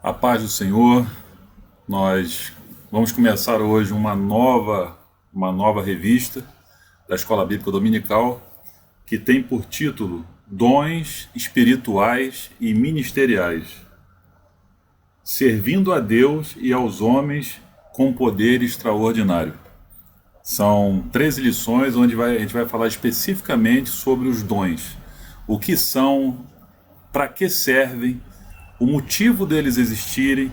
A paz do Senhor, nós vamos começar hoje uma nova revista da Escola Bíblica Dominical que tem por título Dons Espirituais e Ministeriais, servindo a Deus e aos homens com poder extraordinário. São 13 lições onde a gente vai falar especificamente sobre os dons, o que são, para que servem, o motivo deles existirem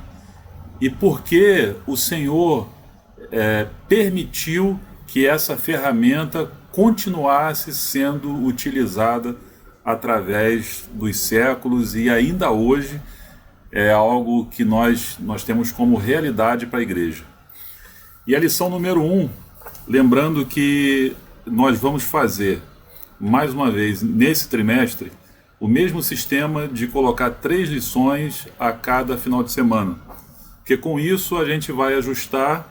e por que o Senhor permitiu que essa ferramenta continuasse sendo utilizada através dos séculos e ainda hoje é algo que nós temos como realidade para a igreja. E a lição número 1, lembrando que nós vamos fazer, mais uma vez, nesse trimestre, o mesmo sistema de colocar 3 lições a cada final de semana. Porque com isso a gente vai ajustar.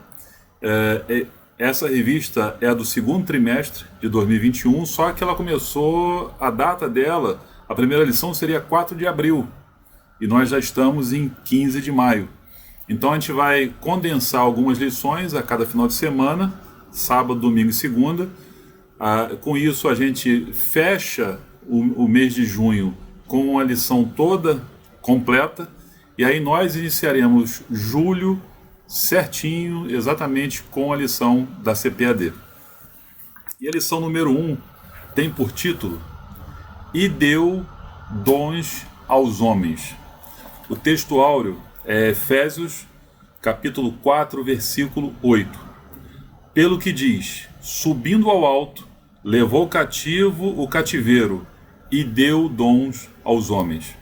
Essa revista é do segundo trimestre de 2021, só que ela começou, a data dela, a primeira lição seria 4 de abril. E nós já estamos em 15 de maio. Então a gente vai condensar algumas lições a cada final de semana, sábado, domingo e segunda. Com isso a gente fecha o mês de junho com a lição toda completa, e aí nós iniciaremos julho certinho, exatamente com a lição da CPAD. E a lição número 1 tem por título E deu dons aos homens. O texto áureo é Efésios capítulo 4, versículo 8. Pelo que diz, subindo ao alto, levou cativo o cativeiro e deu dons aos homens.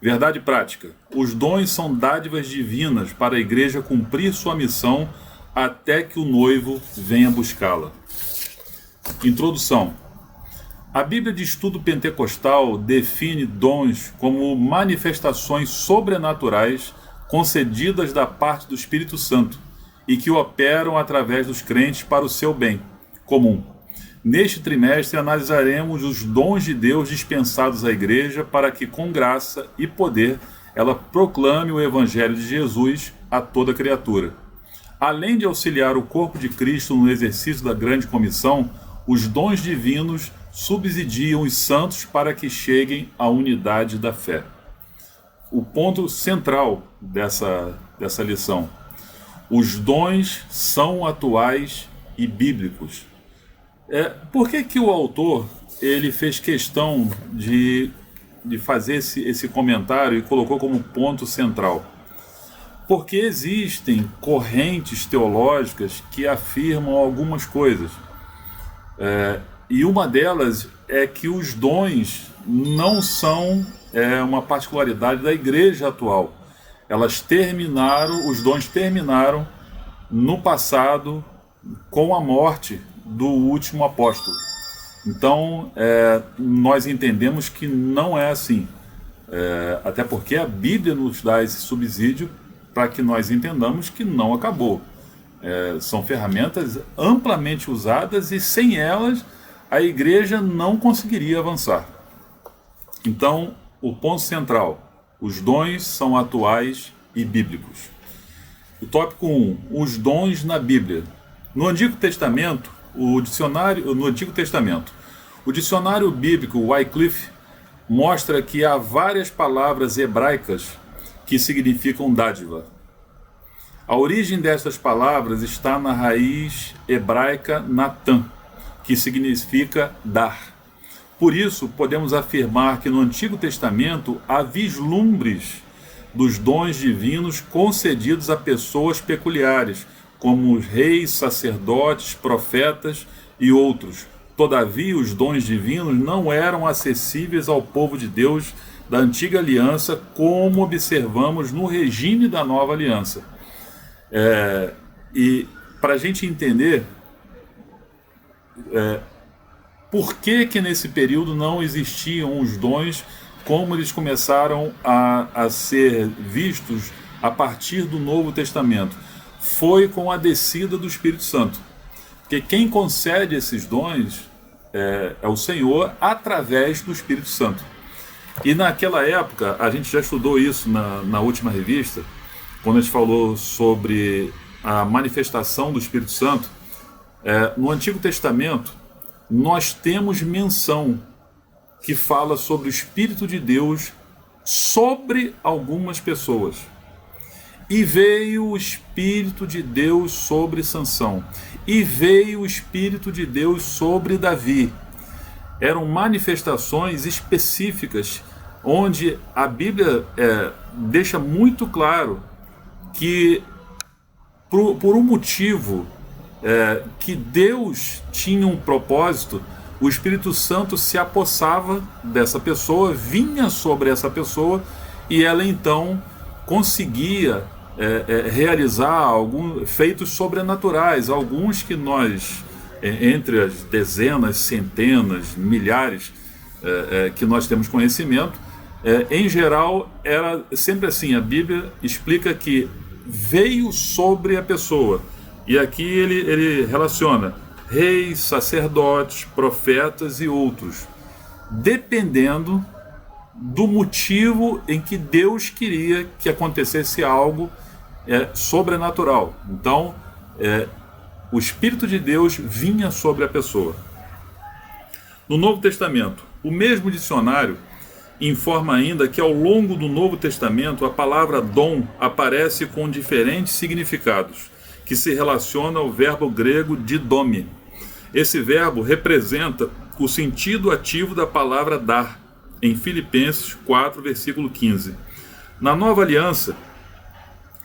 Verdade prática. Os dons são dádivas divinas para a igreja cumprir sua missão até que o noivo venha buscá-la. Introdução. A Bíblia de Estudo Pentecostal define dons como manifestações sobrenaturais concedidas da parte do Espírito Santo e que operam através dos crentes para o seu bem comum. Neste trimestre analisaremos os dons de Deus dispensados à igreja para que, com graça e poder, ela proclame o Evangelho de Jesus a toda criatura. Além de auxiliar o corpo de Cristo no exercício da grande comissão, os dons divinos subsidiam os santos para que cheguem à unidade da fé. O ponto central dessa lição: os dons são atuais e bíblicos. Por que o autor ele fez questão de fazer esse comentário e colocou como ponto central? Porque existem correntes teológicas que afirmam algumas coisas. E uma delas é que os dons não são uma particularidade da igreja atual. Os dons terminaram no passado com a morte do último apóstolo. Então, nós entendemos que não é assim. Até porque a Bíblia nos dá esse subsídio para que nós entendamos que não acabou. São ferramentas amplamente usadas e sem elas a igreja não conseguiria avançar. Então, o ponto central: os dons são atuais e bíblicos. O tópico 1, os dons na Bíblia. No Antigo Testamento, o dicionário bíblico Wycliffe mostra que há várias palavras hebraicas que significam dádiva. A origem dessas palavras está na raiz hebraica Natan, que significa dar. Por isso, podemos afirmar que no Antigo Testamento há vislumbres dos dons divinos concedidos a pessoas peculiares, como os reis, sacerdotes, profetas e outros. Todavia, os dons divinos não eram acessíveis ao povo de Deus da antiga aliança, como observamos no regime da nova aliança. E para a gente entender por que nesse período não existiam os dons, como eles começaram a ser vistos a partir do Novo Testamento, foi com a descida do Espírito Santo. Porque quem concede esses dons é o Senhor através do Espírito Santo. E naquela época, a gente já estudou isso na última revista, quando a gente falou sobre a manifestação do Espírito Santo. No Antigo Testamento, nós temos menção que fala sobre o Espírito de Deus sobre algumas pessoas. E veio o Espírito de Deus sobre Sansão. E veio o Espírito de Deus sobre Davi. Eram manifestações específicas, onde a Bíblia deixa muito claro que, por um motivo, que Deus tinha um propósito, o Espírito Santo se apossava dessa pessoa, vinha sobre essa pessoa, e ela então conseguia realizar alguns feitos sobrenaturais, alguns que nós, entre as dezenas, centenas, milhares que nós temos conhecimento, em geral era sempre assim. A Bíblia explica que veio sobre a pessoa, e aqui ele relaciona reis, sacerdotes, profetas e outros, dependendo do motivo em que Deus queria que acontecesse algo sobrenatural. Então, o Espírito de Deus vinha sobre a pessoa. No Novo Testamento, o mesmo dicionário informa ainda que ao longo do Novo Testamento a palavra dom aparece com diferentes significados, que se relaciona ao verbo grego didome. Esse verbo representa o sentido ativo da palavra dar, em Filipenses 4, versículo 15. Na Nova Aliança,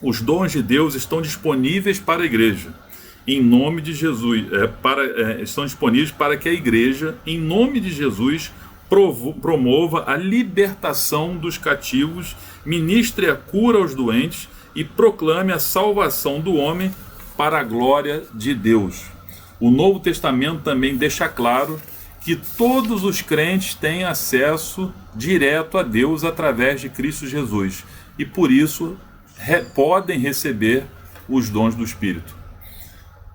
os dons de Deus estão disponíveis para a igreja, em nome de Jesus, estão disponíveis para que a igreja, em nome de Jesus, promova a libertação dos cativos, ministre a cura aos doentes e proclame a salvação do homem para a glória de Deus. O Novo Testamento também deixa claro que todos os crentes têm acesso direto a Deus através de Cristo Jesus, e por isso podem receber os dons do Espírito.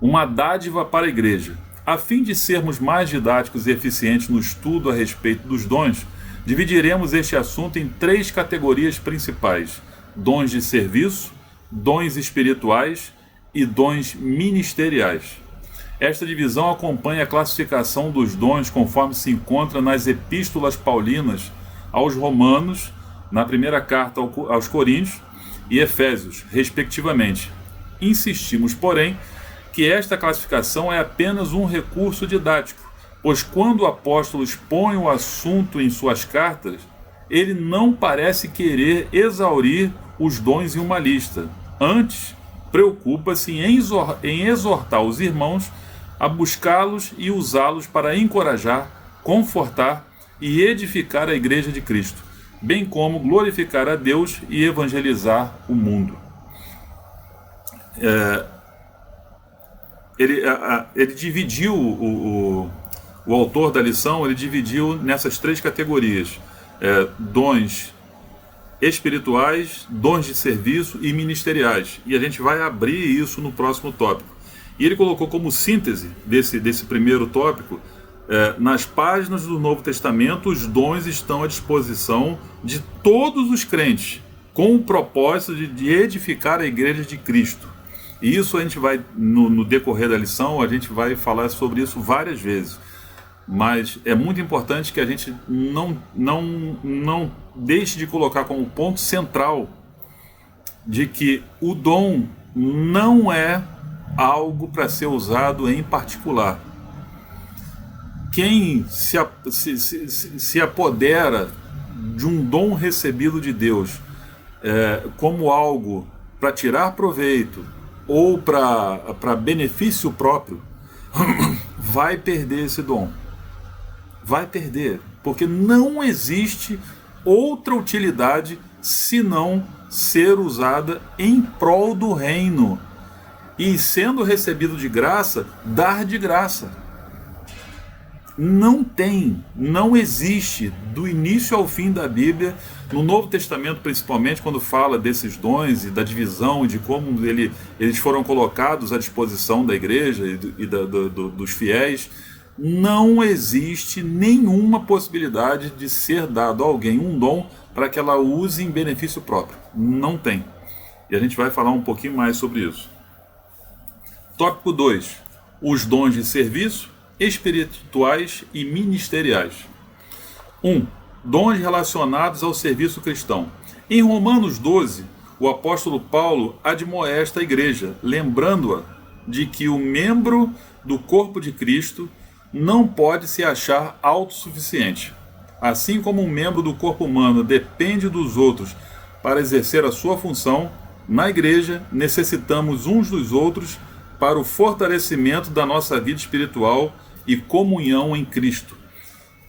Uma dádiva para a igreja. A fim de sermos mais didáticos e eficientes no estudo a respeito dos dons, dividiremos este assunto em 3 categorias principais: dons de serviço, dons espirituais e dons ministeriais. Esta divisão acompanha a classificação dos dons conforme se encontra nas epístolas paulinas aos Romanos, na primeira carta aos Coríntios e Efésios, respectivamente. Insistimos, porém, que esta classificação é apenas um recurso didático, pois quando o apóstolo expõe o assunto em suas cartas, ele não parece querer exaurir os dons em uma lista. Antes, preocupa-se em exortar os irmãos a buscá-los e usá-los para encorajar, confortar e edificar a Igreja de Cristo, bem como glorificar a Deus e evangelizar o mundo. Ele dividiu, o autor da lição, ele dividiu nessas 3 categorias: dons espirituais, dons de serviço e ministeriais. E a gente vai abrir isso no próximo tópico. E ele colocou como síntese desse primeiro tópico: nas páginas do Novo Testamento, os dons estão à disposição de todos os crentes, com o propósito de edificar a Igreja de Cristo. E isso a gente vai, no decorrer da lição, a gente vai falar sobre isso várias vezes. Mas é muito importante que a gente não deixe de colocar como ponto central de que o dom não é algo para ser usado em particular. Quem se apodera de um dom recebido de Deus como algo para tirar proveito ou para benefício próprio, vai perder esse dom. Vai perder, porque não existe outra utilidade senão ser usada em prol do reino. E sendo recebido de graça, dar de graça. Não existe, do início ao fim da Bíblia, no Novo Testamento principalmente, quando fala desses dons e da divisão e de como eles foram colocados à disposição da igreja e dos fiéis, não existe nenhuma possibilidade de ser dado a alguém um dom para que ela use em benefício próprio. Não tem. E a gente vai falar um pouquinho mais sobre isso. Tópico 2. Os dons de serviço, espirituais e ministeriais. 1. Dons relacionados ao serviço cristão. Em Romanos 12, o apóstolo Paulo admoesta a igreja, lembrando-a de que o membro do corpo de Cristo não pode se achar autossuficiente. Assim como um membro do corpo humano depende dos outros para exercer a sua função, na igreja necessitamos uns dos outros para o fortalecimento da nossa vida espiritual e comunhão em Cristo.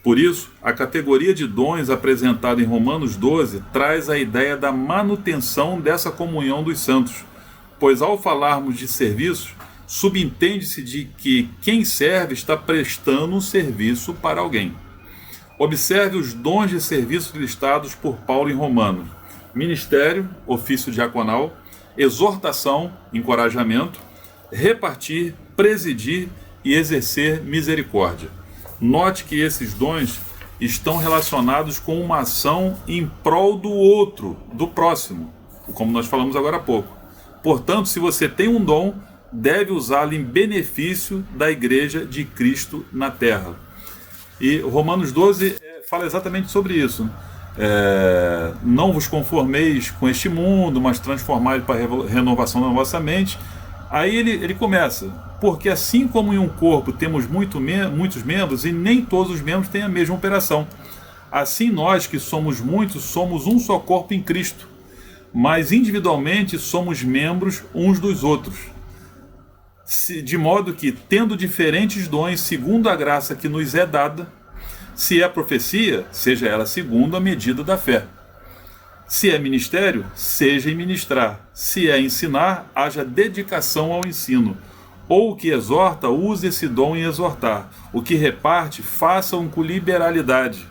Por isso, a categoria de dons apresentada em Romanos 12 traz a ideia da manutenção dessa comunhão dos santos, pois ao falarmos de serviço, subentende-se de que quem serve está prestando um serviço para alguém. Observe os dons de serviço listados por Paulo em Romanos: ministério, ofício diaconal, exortação, encorajamento, repartir, presidir e exercer misericórdia. Note que esses dons estão relacionados com uma ação em prol do outro, do próximo, como nós falamos agora há pouco. Portanto, se você tem um dom, deve usá-lo em benefício da igreja de Cristo na terra. E Romanos 12 fala exatamente sobre isso. Não vos conformeis com este mundo, mas transformai-lo para a renovação da vossa mente. Aí ele começa: porque assim como em um corpo temos muitos membros, e nem todos os membros têm a mesma operação, assim nós que somos muitos, somos um só corpo em Cristo, mas individualmente somos membros uns dos outros. De modo que, tendo diferentes dons segundo a graça que nos é dada, se é profecia, seja ela segundo a medida da fé. Se é ministério, seja em ministrar. Se é ensinar, haja dedicação ao ensino. Ou o que exorta, use esse dom em exortar. O que reparte, faça-o com liberalidade.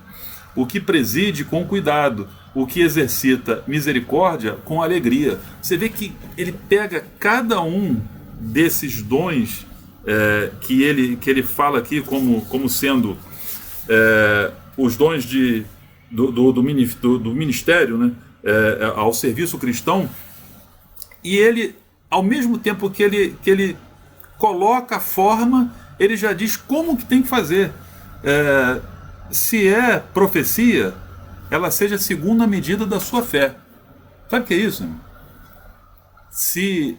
O que preside, com cuidado. O que exercita misericórdia, com alegria. Você vê que ele pega cada um desses dons que ele fala aqui como sendo os dons do ministério, né? Ao serviço cristão, e ele, ao mesmo tempo que ele coloca a forma, ele já diz como que tem que fazer. Se é profecia, ela seja segundo a medida da sua fé. Sabe o que é isso, irmão? Se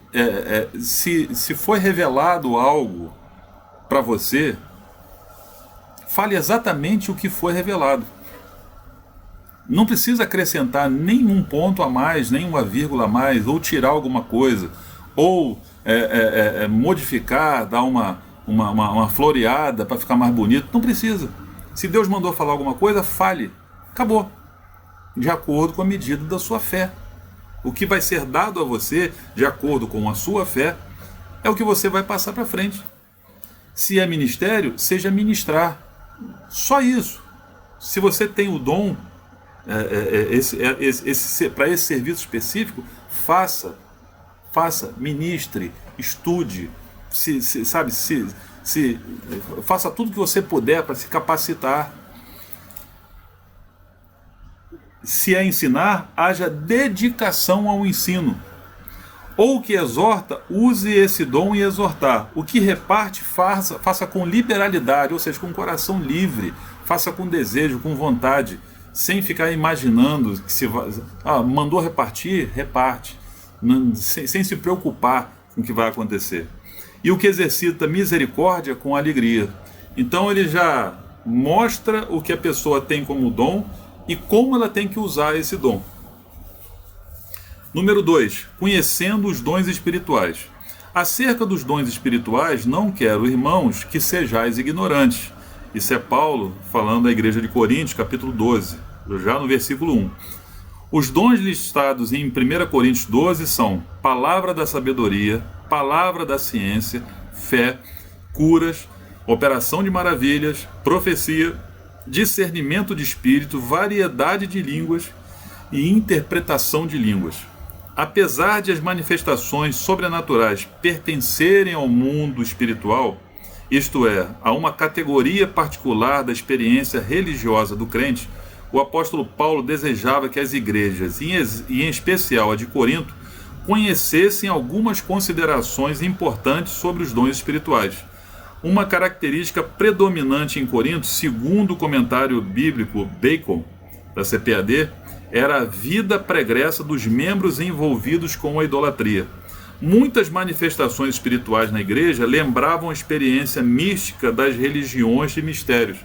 foi revelado algo para você, fale exatamente o que foi revelado. Não precisa acrescentar nenhum ponto a mais, nenhuma vírgula a mais, ou tirar alguma coisa, ou modificar, dar uma floreada para ficar mais bonito. Não precisa. Se Deus mandou falar alguma coisa, fale. Acabou. De acordo com a medida da sua fé. O que vai ser dado a você, de acordo com a sua fé, é o que você vai passar para frente. Se é ministério, seja ministrar. Só isso. Se você tem o dom para esse serviço específico, faça, ministre, estude, faça tudo que você puder para se capacitar. Se é ensinar, haja dedicação ao ensino. Ou o que exorta, use esse dom em exortar. O que reparte, faça com liberalidade, ou seja, com o coração livre, faça com desejo, com vontade, sem ficar imaginando que se mandou repartir, reparte, sem se preocupar com o que vai acontecer. E o que exercita misericórdia, com alegria. Então ele já mostra o que a pessoa tem como dom e como ela tem que usar esse dom. Número 2, conhecendo os dons espirituais. Acerca dos dons espirituais, não quero, irmãos, que sejais ignorantes. Isso é Paulo falando à igreja de Coríntios, capítulo 12, já no versículo 1. Os dons listados em 1 Coríntios 12 são palavra da sabedoria, palavra da ciência, fé, curas, operação de maravilhas, profecia, discernimento de espírito, variedade de línguas e interpretação de línguas. Apesar de as manifestações sobrenaturais pertencerem ao mundo espiritual, isto é, a uma categoria particular da experiência religiosa do crente, o apóstolo Paulo desejava que as igrejas, e em especial a de Corinto, conhecessem algumas considerações importantes sobre os dons espirituais. Uma característica predominante em Corinto, segundo o comentário bíblico Bacon, da CPAD, era a vida pregressa dos membros envolvidos com a idolatria. Muitas manifestações espirituais na igreja lembravam a experiência mística das religiões de mistérios.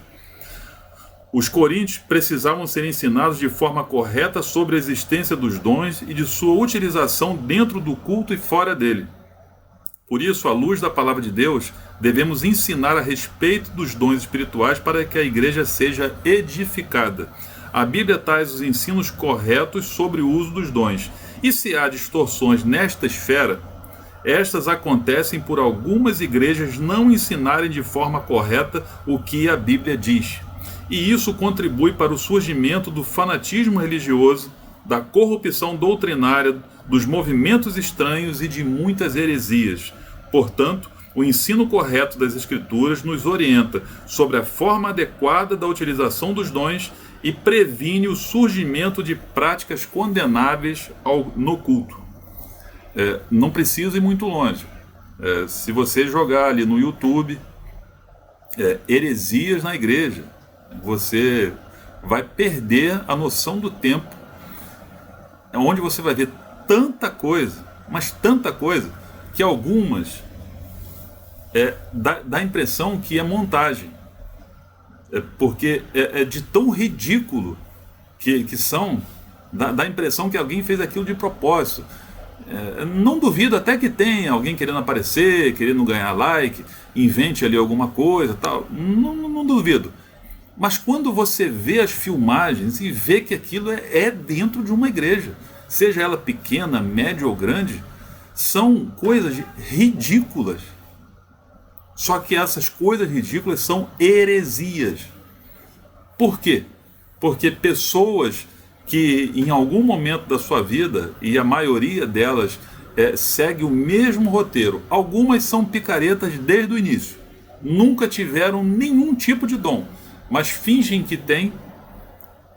Os coríntios precisavam ser ensinados de forma correta sobre a existência dos dons e de sua utilização dentro do culto e fora dele. Por isso, à luz da palavra de Deus, devemos ensinar a respeito dos dons espirituais para que a igreja seja edificada. A Bíblia traz os ensinos corretos sobre o uso dos dons. E se há distorções nesta esfera, estas acontecem por algumas igrejas não ensinarem de forma correta o que a Bíblia diz. E isso contribui para o surgimento do fanatismo religioso, da corrupção doutrinária, dos movimentos estranhos e de muitas heresias. Portanto, o ensino correto das Escrituras nos orienta sobre a forma adequada da utilização dos dons e previne o surgimento de práticas condenáveis no culto. Não precisa ir muito longe. Se você jogar ali no YouTube, heresias na igreja, você vai perder a noção do tempo, onde você vai ver tanta coisa, mas tanta coisa, que algumas dá a impressão que é montagem, porque é de tão ridículo que são, dá a impressão que alguém fez aquilo de propósito. Não duvido até que tenha alguém querendo aparecer, querendo ganhar like, invente ali alguma coisa, tal. Não duvido. Mas quando você vê as filmagens e vê que aquilo é dentro de uma igreja, seja ela pequena, média ou grande, são coisas ridículas. Só que essas coisas ridículas são heresias. Por quê? Porque pessoas que em algum momento da sua vida, e a maioria delas segue o mesmo roteiro, algumas são picaretas desde o início, nunca tiveram nenhum tipo de dom, mas fingem que tem,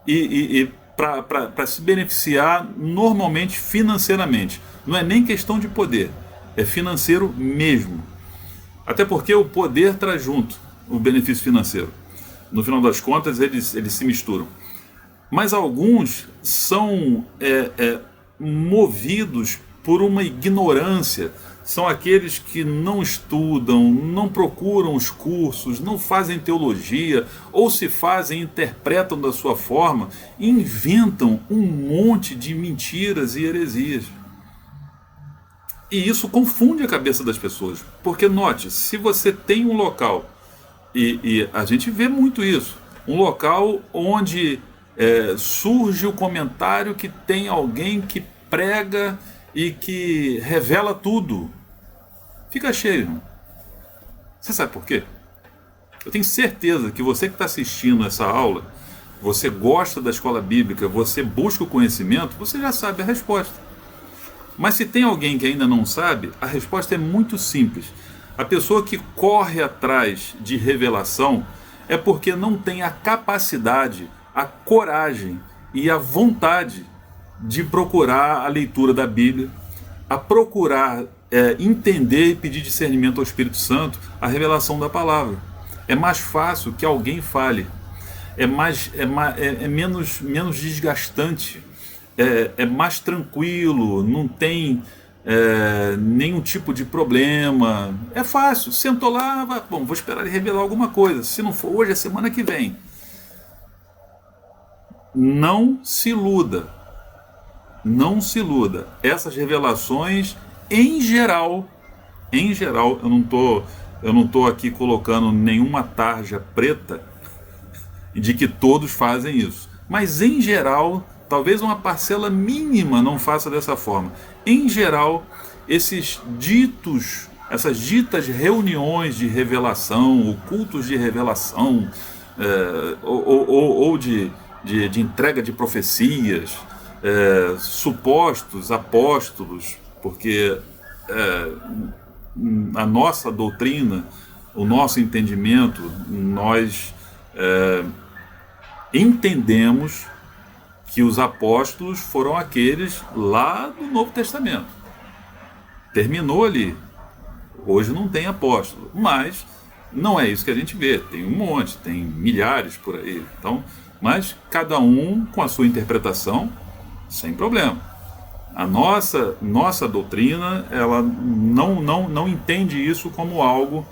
e para se beneficiar normalmente financeiramente. Não é nem questão de poder, é financeiro mesmo. Até porque o poder traz junto o benefício financeiro. No final das contas, eles se misturam. Mas alguns são movidos por uma ignorância. São aqueles que não estudam, não procuram os cursos, não fazem teologia, ou se fazem, interpretam da sua forma, e inventam um monte de mentiras e heresias. E isso confunde a cabeça das pessoas. Porque note, se você tem um local, e a gente vê muito isso, um local onde surge o comentário que tem alguém que prega e que revela tudo, fica cheio, irmão. Você sabe por quê? Eu tenho certeza que você que está assistindo essa aula, você gosta da escola bíblica, você busca o conhecimento, você já sabe a resposta. Mas se tem alguém que ainda não sabe, a resposta é muito simples. A pessoa que corre atrás de revelação é porque não tem a capacidade, a coragem e a vontade de procurar a leitura da Bíblia, a procurar entender e pedir discernimento ao Espírito Santo, a revelação da palavra. É mais fácil que alguém fale, é menos desgastante, é mais tranquilo, não tem nenhum tipo de problema, é fácil, sentou lá, vou esperar ele revelar alguma coisa, se não for hoje, é semana que vem. Não se iluda, essas revelações em geral, eu não tô aqui colocando nenhuma tarja preta de que todos fazem isso, mas em geral, talvez uma parcela mínima não faça dessa forma. Em geral, essas ditas reuniões de revelação, ou cultos de revelação, ou de entrega de profecias, supostos apóstolos, porque a nossa doutrina o nosso entendimento, nós entendemos que os apóstolos foram aqueles lá do Novo Testamento. Terminou ali. Hoje não tem apóstolo, mas não é isso que a gente vê. Tem um monte, tem milhares por aí. Então, mas cada um com a sua interpretação, sem problema. A nossa doutrina, ela não entende isso como algo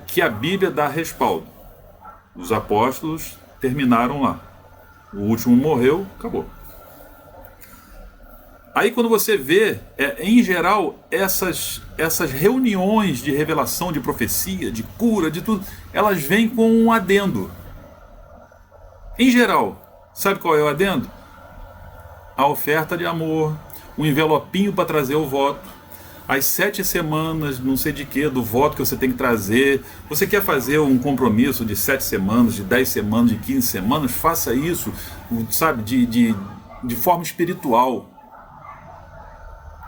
que a Bíblia dá respaldo. Os apóstolos terminaram lá. O último morreu, acabou. Aí quando você vê, em geral, essas reuniões de revelação, de profecia, de cura, de tudo, elas vêm com um adendo. Em geral, sabe qual é o adendo? A oferta de amor, um envelopinho para trazer o voto, as 7 semanas, não sei de que, do voto que você tem que trazer. Você quer fazer um compromisso de 7 semanas, de 10 semanas, de 15 semanas, faça isso, sabe, de forma espiritual.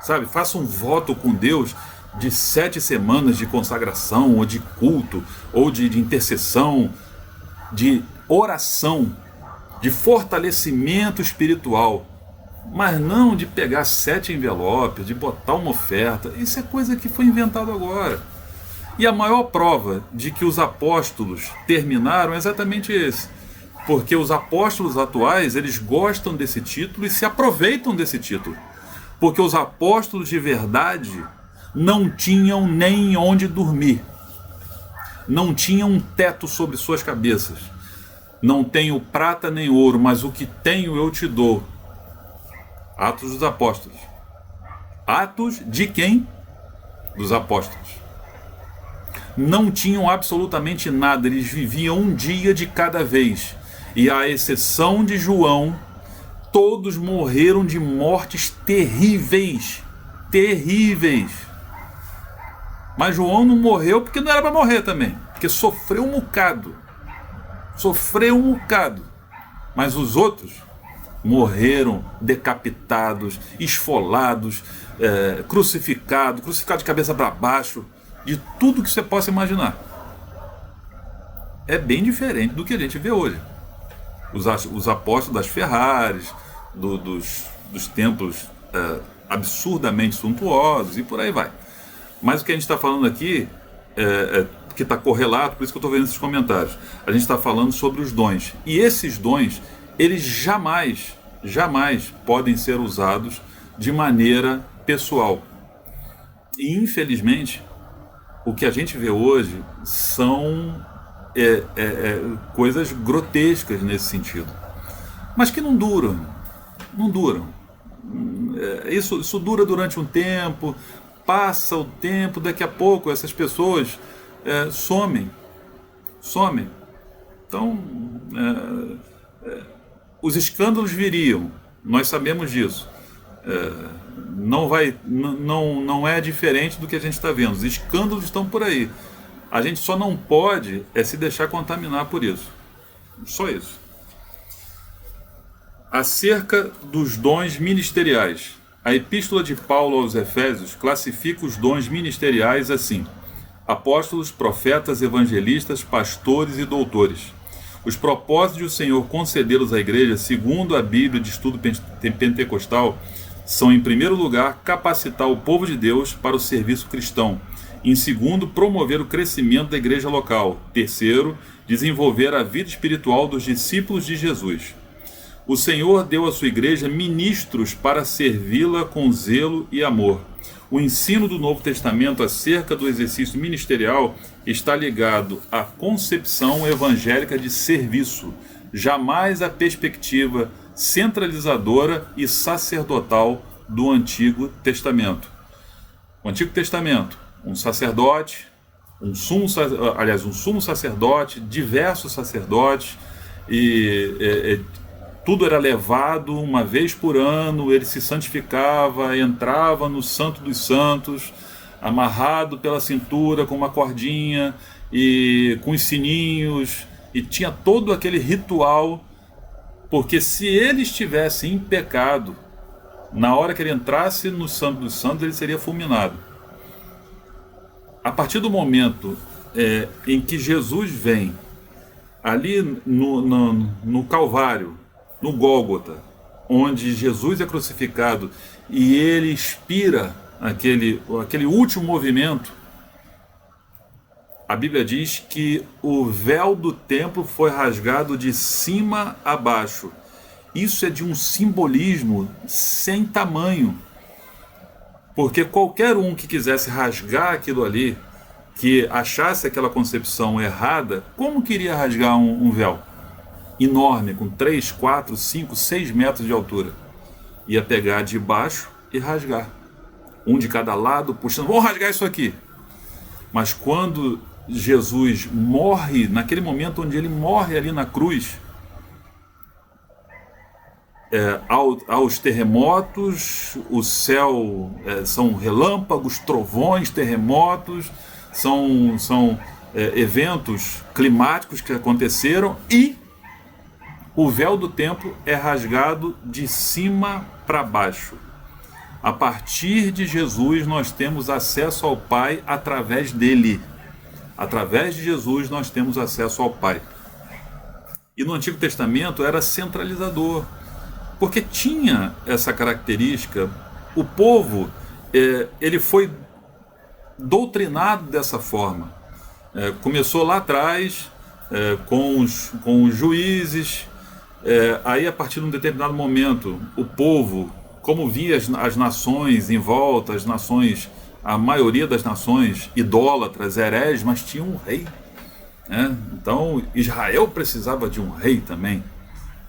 Sabe, faça um voto com Deus de 7 semanas de consagração, ou de culto, ou de intercessão, de oração, de fortalecimento espiritual. Mas não de pegar 7 envelopes, de botar uma oferta. Isso é coisa que foi inventado agora. E a maior prova de que os apóstolos terminaram é exatamente esse. Porque os apóstolos atuais, eles gostam desse título e se aproveitam desse título. Porque os apóstolos de verdade não tinham nem onde dormir. Não tinham um teto sobre suas cabeças. Não tenho prata nem ouro, mas o que tenho eu te dou. Atos dos Apóstolos. Atos de quem? Dos apóstolos. Não tinham absolutamente nada, eles viviam um dia de cada vez. E à exceção de João, todos morreram de mortes terríveis. Terríveis. Mas João não morreu porque não era para morrer também. Porque sofreu um bocado. Sofreu um bocado. Mas os outros morreram decapitados, esfolados, crucificados de cabeça para baixo, de tudo que você possa imaginar. É bem diferente do que a gente vê hoje. Os apóstolos das Ferraris, dos templos absurdamente suntuosos e por aí vai. Mas o que a gente está falando aqui, que está correlato, por isso que eu estou vendo esses comentários, a gente está falando sobre os dons. E esses dons, eles jamais podem ser usados de maneira pessoal. E infelizmente, o que a gente vê hoje são coisas grotescas nesse sentido, mas que não duram. Isso dura durante um tempo, passa o tempo, daqui a pouco essas pessoas somem. Então, os escândalos viriam, nós sabemos disso. Não é diferente do que a gente está vendo. Os escândalos estão por aí. A gente só não pode se deixar contaminar por isso. Só isso. Acerca dos dons ministeriais. A epístola de Paulo aos Efésios classifica os dons ministeriais assim: apóstolos, profetas, evangelistas, pastores e doutores. Os propósitos do Senhor concedê-los à igreja, segundo a Bíblia de estudo pentecostal, são, em primeiro lugar, capacitar o povo de Deus para o serviço cristão. Em segundo, promover o crescimento da igreja local. Terceiro, desenvolver a vida espiritual dos discípulos de Jesus. O Senhor deu à sua igreja ministros para servi-la com zelo e amor. O ensino do Novo Testamento acerca do exercício ministerial está ligado à concepção evangélica de serviço, jamais à perspectiva centralizadora e sacerdotal do Antigo Testamento. O Antigo Testamento, um sacerdote, um sumo sacerdote, diversos sacerdotes, tudo era levado uma vez por ano, ele se santificava, entrava no Santo dos Santos, amarrado pela cintura com uma cordinha e com os sininhos, e tinha todo aquele ritual, porque se ele estivesse em pecado, na hora que ele entrasse no Santo dos Santos, ele seria fulminado. A partir do momento em que Jesus vem ali no Calvário, no Gólgota, onde Jesus é crucificado e ele expira aquele último movimento, a Bíblia diz que o véu do templo foi rasgado de cima a baixo. Isso é de um simbolismo sem tamanho, porque qualquer um que quisesse rasgar aquilo ali, que achasse aquela concepção errada, como queria rasgar um véu enorme, com 3, 4, 5, 6 metros de altura? Ia pegar de baixo e rasgar, um de cada lado, puxando, vamos rasgar isso aqui. Mas quando Jesus morre, naquele momento onde ele morre ali na cruz, aos terremotos, o céu, são relâmpagos, trovões, terremotos, são eventos climáticos que aconteceram, e o véu do templo é rasgado de cima para baixo. A partir de Jesus nós temos acesso ao Pai através dele. Através de Jesus nós temos acesso ao Pai. E no Antigo Testamento era centralizador, porque tinha essa característica. O povo, ele foi doutrinado dessa forma. Começou lá atrás, com os juízes, aí a partir de um determinado momento, o povo, como via as nações em volta, as nações, a maioria das nações idólatras, hereges, mas tinha um rei, né? Então Israel precisava de um rei também.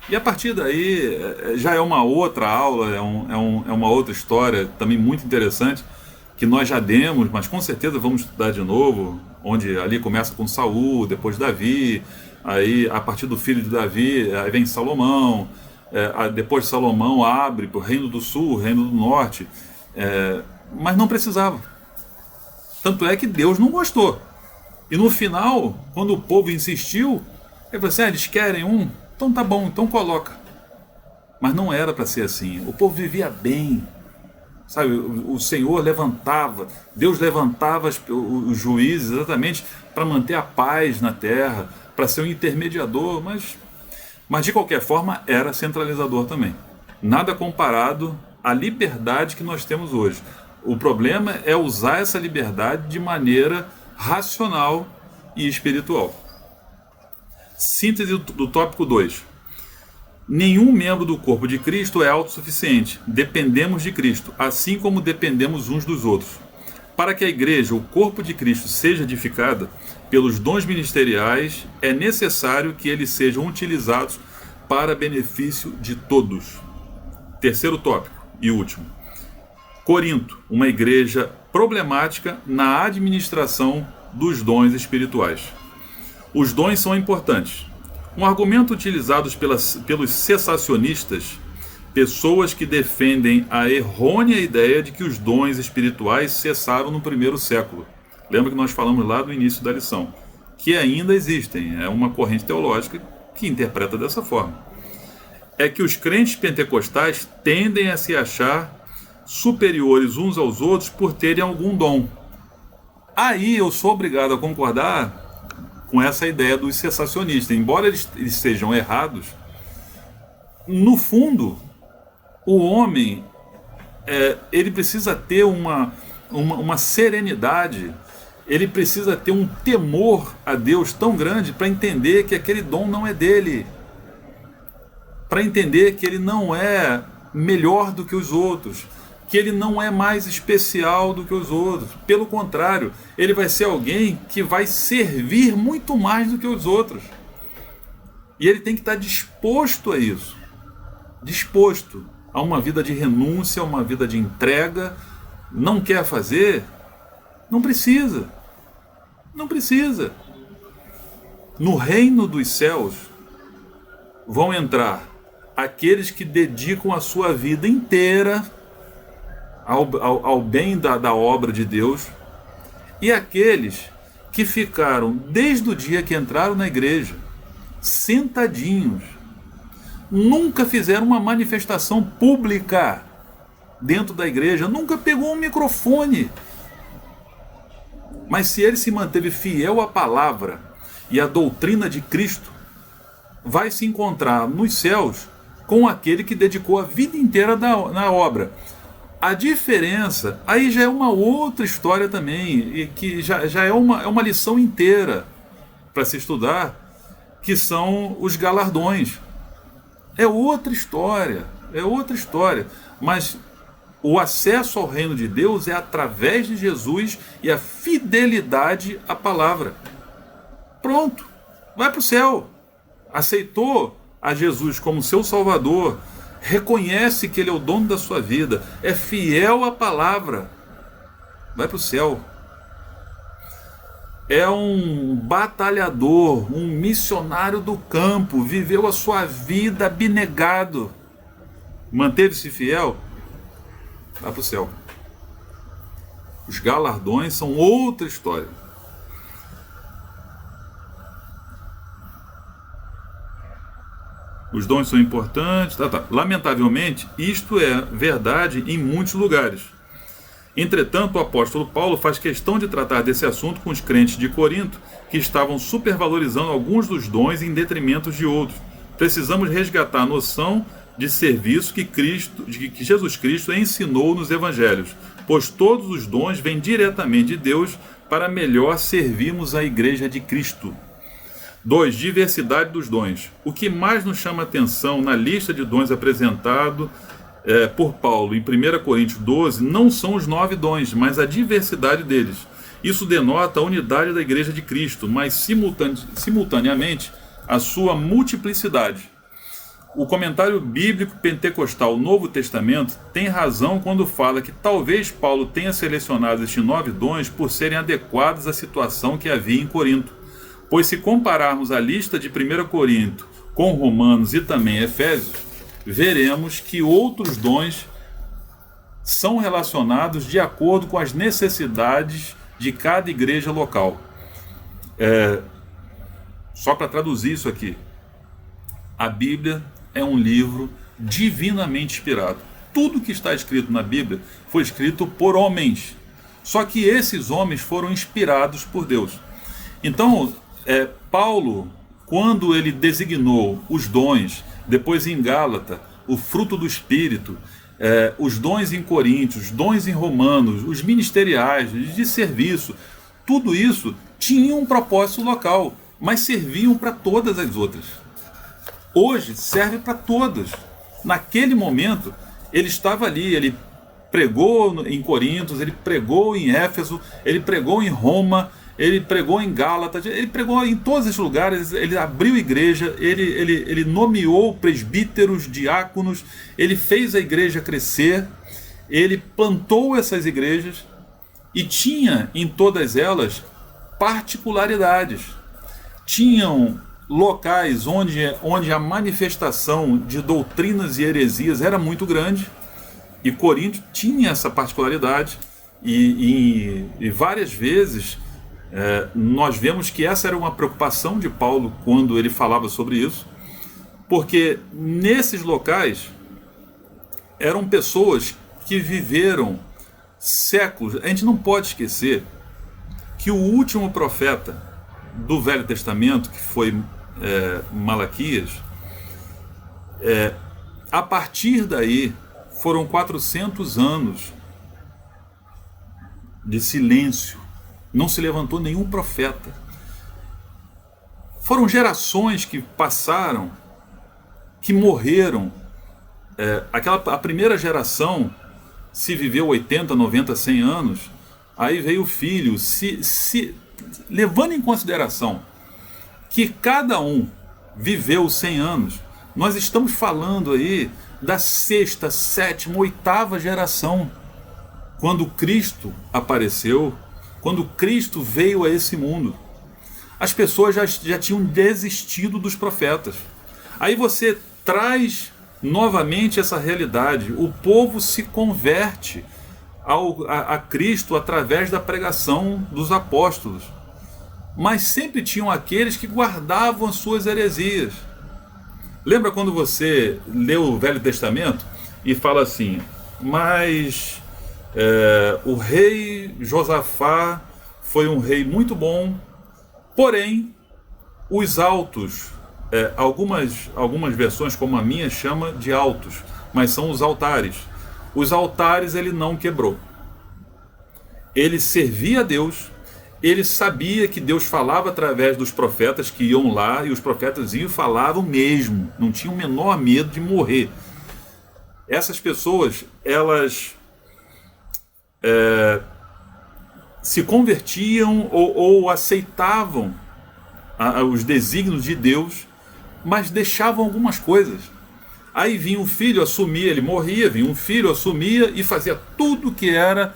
E a partir daí já é uma outra aula, é uma outra história também muito interessante, que nós já demos, mas com certeza vamos estudar de novo, onde ali começa com Saul, depois Davi, aí a partir do filho de Davi aí vem Salomão, depois de Salomão abre para o reino do sul, o reino do norte, mas não precisava. Tanto é que Deus não gostou. E no final, quando o povo insistiu, ele falou assim, eles querem um? Então tá bom, então coloca. Mas não era para ser assim. O povo vivia bem, sabe? O Senhor levantava, Deus levantava os juízes exatamente para manter a paz na terra, para ser um intermediador, mas de qualquer forma era centralizador também. Nada comparado à liberdade que nós temos hoje. O problema é usar essa liberdade de maneira racional e espiritual. Síntese do tópico 2. Nenhum membro do corpo de Cristo é autossuficiente. Dependemos de Cristo, assim como dependemos uns dos outros. Para que a igreja, o corpo de Cristo, seja edificada pelos dons ministeriais, é necessário que eles sejam utilizados para benefício de todos. Terceiro tópico e último. Corinto, uma igreja problemática na administração dos dons espirituais. Os dons são importantes. Um argumento utilizado pelos cessacionistas, pessoas que defendem a errônea ideia de que os dons espirituais cessaram no primeiro século. Lembra que nós falamos lá do início da lição, que ainda existem, é uma corrente teológica que interpreta dessa forma. É que os crentes pentecostais tendem a se achar superiores uns aos outros por terem algum dom. Aí eu sou obrigado a concordar com essa ideia dos cessacionistas. Embora eles sejam errados, no fundo, o homem ele precisa ter uma serenidade, ele precisa ter um temor a Deus tão grande para entender que aquele dom não é dele, para entender que ele não é melhor do que os outros, que ele não é mais especial do que os outros. Pelo contrário, ele vai ser alguém que vai servir muito mais do que os outros. E ele tem que estar disposto a isso. Disposto a uma vida de renúncia, a uma vida de entrega. Não quer fazer? Não precisa. Não precisa. No reino dos céus vão entrar aqueles que dedicam a sua vida inteira ao bem da obra de Deus, e aqueles que ficaram desde o dia que entraram na igreja, sentadinhos, nunca fizeram uma manifestação pública dentro da igreja, nunca pegou um microfone, Mas se ele se manteve fiel à palavra e à doutrina de Cristo, vai se encontrar nos céus com aquele que dedicou a vida inteira na obra. A diferença, aí já é uma outra história também, e que já é uma lição inteira para se estudar, que são os galardões. É outra história, mas o acesso ao reino de Deus é através de Jesus e a fidelidade à palavra. Pronto, vai para o céu. Aceitou a Jesus como seu Salvador, reconhece que Ele é o dono da sua vida, é fiel à palavra, vai para o céu. É um batalhador, um missionário do campo, viveu a sua vida abnegado, manteve-se fiel, vai para o céu. Os galardões são outra história. Os dons são importantes, Lamentavelmente, isto é verdade em muitos lugares. Entretanto, o apóstolo Paulo faz questão de tratar desse assunto com os crentes de Corinto, que estavam supervalorizando alguns dos dons em detrimento de outros. Precisamos resgatar a noção de serviço que Jesus Cristo ensinou nos evangelhos, pois todos os dons vêm diretamente de Deus para melhor servirmos a igreja de Cristo. 2. Diversidade dos dons. O que mais nos chama a atenção na lista de dons apresentado por Paulo em 1 Coríntios 12 não são os 9 dons, mas a diversidade deles. Isso denota a unidade da igreja de Cristo, mas simultaneamente a sua multiplicidade. O comentário bíblico pentecostal Novo Testamento tem razão quando fala que talvez Paulo tenha selecionado estes 9 dons por serem adequados à situação que havia em Corinto. Pois se compararmos a lista de 1 Coríntios com Romanos e também Efésios, veremos que outros dons são relacionados de acordo com as necessidades de cada igreja local. Só para traduzir isso aqui, a Bíblia é um livro divinamente inspirado. Tudo que está escrito na Bíblia foi escrito por homens, só que esses homens foram inspirados por Deus. Então, Paulo, quando ele designou os dons, depois em Gálatas, o fruto do Espírito, os dons em Coríntios, os dons em Romanos, os ministeriais, de serviço, tudo isso tinha um propósito local, mas serviam para todas as outras. Hoje serve para todas. Naquele momento, ele estava ali, ele pregou em Coríntios, ele pregou em Éfeso, ele pregou em Roma, ele pregou em Gálatas, ele pregou em todos esses lugares, ele abriu igreja, ele nomeou presbíteros, diáconos, ele fez a igreja crescer, ele plantou essas igrejas e tinha em todas elas particularidades. Tinham locais onde a manifestação de doutrinas e heresias era muito grande, e Corinto tinha essa particularidade, e várias vezes nós vemos que essa era uma preocupação de Paulo quando ele falava sobre isso, porque nesses locais eram pessoas que viveram séculos. A gente não pode esquecer que o último profeta do Velho Testamento, que foi Malaquias, a partir daí foram 400 anos de silêncio. Não se levantou nenhum profeta. Foram gerações que passaram, que morreram. A primeira geração se viveu 80, 90, 100 anos. Aí veio o filho. Levando em consideração que cada um viveu 100 anos, nós estamos falando aí da 6ª, 7ª, 8ª geração, quando Cristo apareceu, quando Cristo veio a esse mundo. As pessoas já tinham desistido dos profetas. Aí você traz novamente essa realidade. O povo se converte a Cristo através da pregação dos apóstolos. Mas sempre tinham aqueles que guardavam as suas heresias. Lembra quando você lê o Velho Testamento e fala assim: mas o rei Josafá foi um rei muito bom, porém, os altos, algumas versões como a minha chama de altos, mas são os altares. Os altares ele não quebrou. Ele servia a Deus, ele sabia que Deus falava através dos profetas que iam lá, e os profetas iam e falavam mesmo, não tinham o menor medo de morrer. Essas pessoas, elas se convertiam ou aceitavam os desígnios de Deus, mas deixavam algumas coisas. Aí vinha um filho, assumia, ele morria, vinha um filho, assumia e fazia tudo que era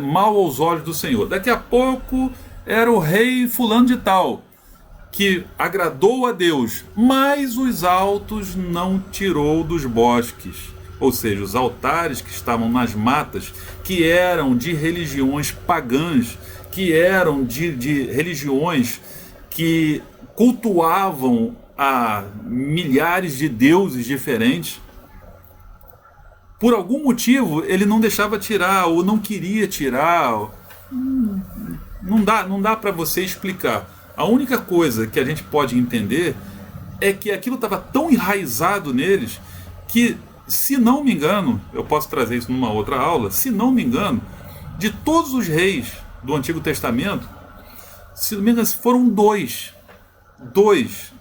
mal aos olhos do Senhor. Daqui a pouco era o rei fulano de tal, que agradou a Deus, mas os altos não tirou dos bosques. Ou seja, os altares que estavam nas matas, que eram de religiões pagãs, que eram de religiões que cultuavam a milhares de deuses diferentes, por algum motivo ele não deixava tirar, ou não queria tirar. Não dá para você explicar. A única coisa que a gente pode entender é que aquilo estava tão enraizado neles que, se não me engano, eu posso trazer isso numa outra aula, se não me engano, de todos os reis do Antigo Testamento, se não me engano, foram dois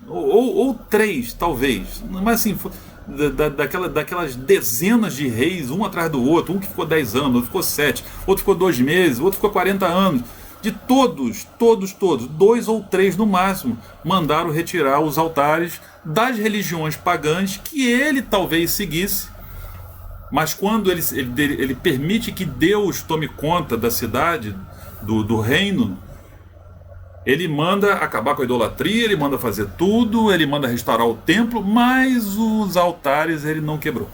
ou três, talvez, mas assim, daquelas dezenas de reis, um atrás do outro, um que ficou 10 anos, outro ficou 7, outro ficou 2 meses, outro ficou 40 anos, de todos, 2 ou 3 no máximo, mandaram retirar os altares das religiões pagãs que ele talvez seguisse, mas quando ele permite que Deus tome conta da cidade, do reino, ele manda acabar com a idolatria, ele manda fazer tudo, ele manda restaurar o templo, mas os altares ele não quebrou.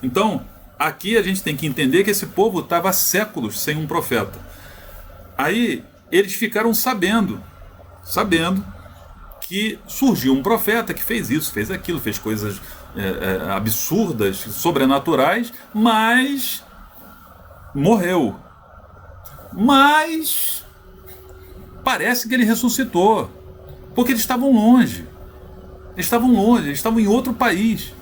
Então, aqui a gente tem que entender que esse povo estava há séculos sem um profeta. Aí eles ficaram sabendo que surgiu um profeta que fez isso, fez aquilo, fez coisas absurdas, sobrenaturais, mas morreu. Mas parece que ele ressuscitou, porque eles estavam longe, eles estavam em outro país,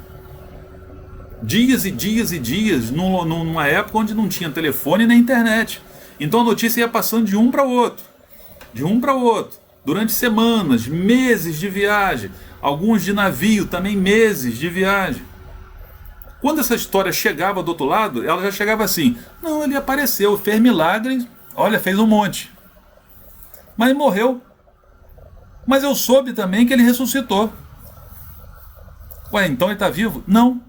dias e dias e dias, numa época onde não tinha telefone nem internet. Então a notícia ia passando de um para outro, durante semanas, meses de viagem, alguns de navio, também meses de viagem. Quando essa história chegava do outro lado, ela já chegava assim: não, ele apareceu, fez milagres, olha, fez um monte, mas morreu. Mas eu soube também que ele ressuscitou. Ué, então ele está vivo? Não.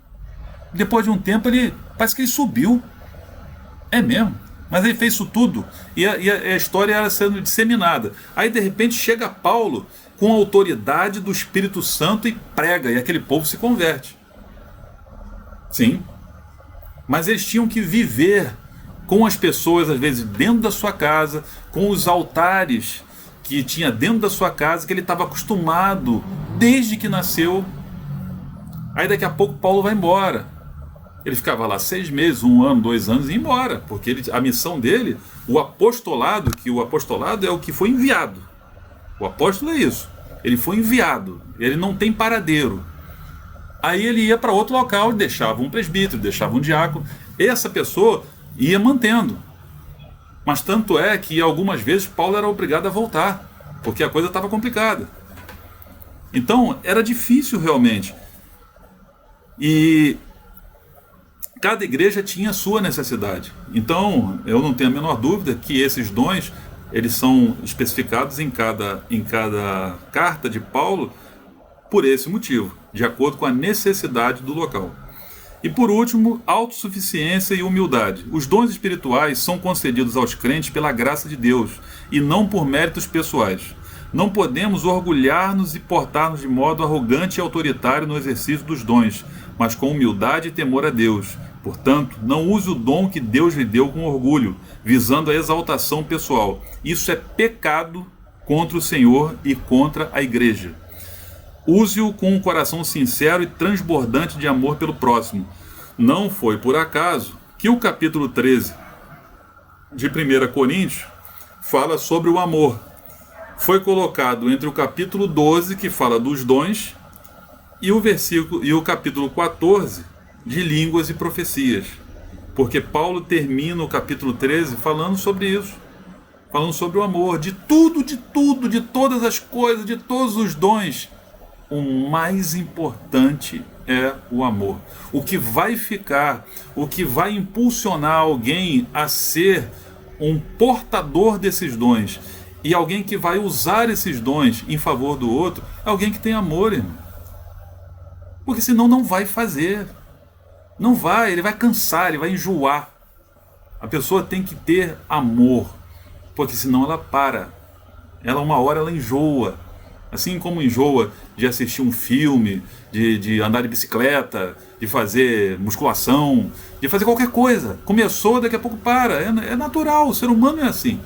Depois de um tempo, parece que ele subiu. É mesmo. Mas ele fez isso tudo. E a história era sendo disseminada. Aí, de repente, chega Paulo com a autoridade do Espírito Santo e prega. E aquele povo se converte. Sim. Mas eles tinham que viver com as pessoas, às vezes, dentro da sua casa, com os altares que tinha dentro da sua casa, que ele estava acostumado desde que nasceu. Aí daqui a pouco Paulo vai embora. Ele ficava lá 6 meses, 1 ano, 2 anos e ia embora, porque a missão dele, o apostolado é o que foi enviado. O apóstolo é isso, ele foi enviado, ele não tem paradeiro. Aí ele ia para outro local e deixava um presbítero, deixava um diácono. Essa pessoa ia mantendo. Mas tanto é que algumas vezes Paulo era obrigado a voltar, porque a coisa estava complicada. Então era difícil realmente. E cada igreja tinha a sua necessidade. Então eu não tenho a menor dúvida que esses dons, eles são especificados em cada carta de Paulo por esse motivo, de acordo com a necessidade do local. E por último, autossuficiência e humildade. Os dons espirituais são concedidos aos crentes pela graça de Deus e não por méritos pessoais. Não podemos orgulhar-nos e portar-nos de modo arrogante e autoritário no exercício dos dons, mas com humildade e temor a Deus. Portanto, não use o dom que Deus lhe deu com orgulho, visando a exaltação pessoal. Isso é pecado contra o Senhor e contra a igreja. Use-o com um coração sincero e transbordante de amor pelo próximo. Não foi por acaso que o capítulo 13 de 1 Coríntios fala sobre o amor. Foi colocado entre o capítulo 12, que fala dos dons, e o capítulo 14, de línguas e profecias. Porque Paulo termina o capítulo 13 falando sobre isso. Falando sobre o amor, de tudo, de todas as coisas, de todos os dons. O mais importante é o amor. O que vai ficar, o que vai impulsionar alguém a ser um portador desses dons e alguém que vai usar esses dons em favor do outro, é alguém que tem amor, irmão. Porque senão não vai fazer. Não vai, ele vai cansar, ele vai enjoar. A pessoa tem que ter amor, porque senão ela para. Uma hora ela enjoa. Assim como enjoa de assistir um filme, de andar de bicicleta, de fazer musculação, de fazer qualquer coisa. Começou, daqui a pouco para. É natural, o ser humano é assim.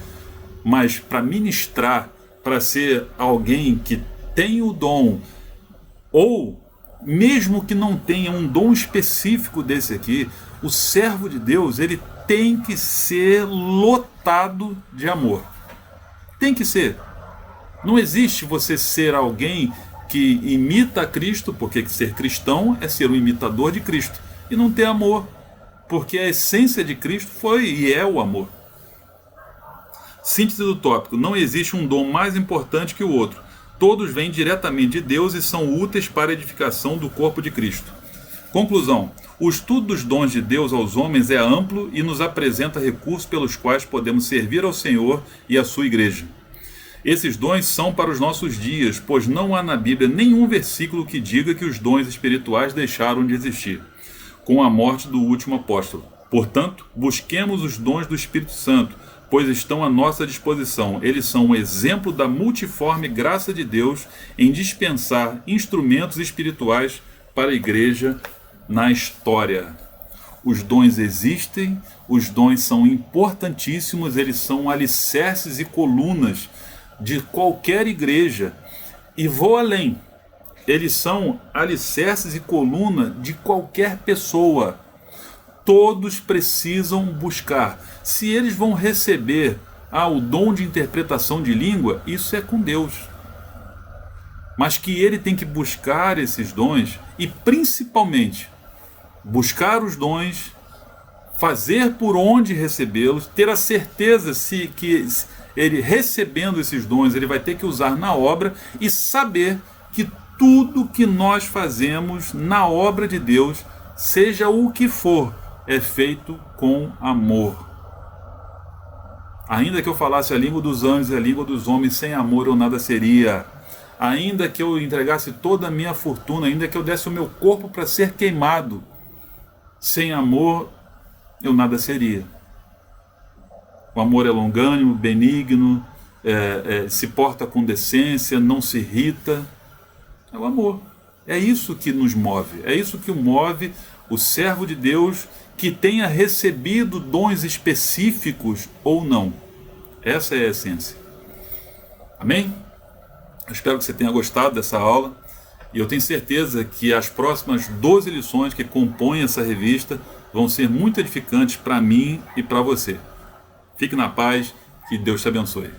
Mas para ministrar, para ser alguém que tem o dom, ou mesmo que não tenha um dom específico desse aqui, o servo de Deus, ele tem que ser lotado de amor. Tem que ser. Não existe você ser alguém que imita a Cristo, porque ser cristão é ser um imitador de Cristo, e não ter amor, porque a essência de Cristo foi e é o amor. Síntese do tópico: não existe um dom mais importante que o outro. Todos vêm diretamente de Deus e são úteis para a edificação do corpo de Cristo. Conclusão: o estudo dos dons de Deus aos homens é amplo e nos apresenta recursos pelos quais podemos servir ao Senhor e à sua igreja. Esses dons são para os nossos dias, pois não há na Bíblia nenhum versículo que diga que os dons espirituais deixaram de existir com a morte do último apóstolo. Portanto, busquemos os dons do Espírito Santo, pois estão à nossa disposição. Eles são um exemplo da multiforme graça de Deus em dispensar instrumentos espirituais para a igreja na história. Os dons existem, os dons são importantíssimos, eles são alicerces e colunas de qualquer igreja. E vou além, eles são alicerces e coluna de qualquer pessoa. Todos precisam buscar. Se eles vão receber o dom de interpretação de língua, isso é com Deus. Mas que ele tem que buscar esses dons e principalmente buscar os dons, fazer por onde recebê-los, ter a certeza que ele recebendo esses dons, ele vai ter que usar na obra e saber que tudo que nós fazemos na obra de Deus, seja o que for, é feito com amor. Ainda que eu falasse a língua dos anjos e a língua dos homens, sem amor eu nada seria. Ainda que eu entregasse toda a minha fortuna, ainda que eu desse o meu corpo para ser queimado, sem amor eu nada seria. O amor é longânimo, benigno, se porta com decência, não se irrita. É o amor. É isso que nos move. É isso que move o servo de Deus, que tenha recebido dons específicos ou não. Essa é a essência. Amém? Eu espero que você tenha gostado dessa aula. E eu tenho certeza que as próximas 12 lições que compõem essa revista vão ser muito edificantes para mim e para você. Fique na paz, que Deus te abençoe.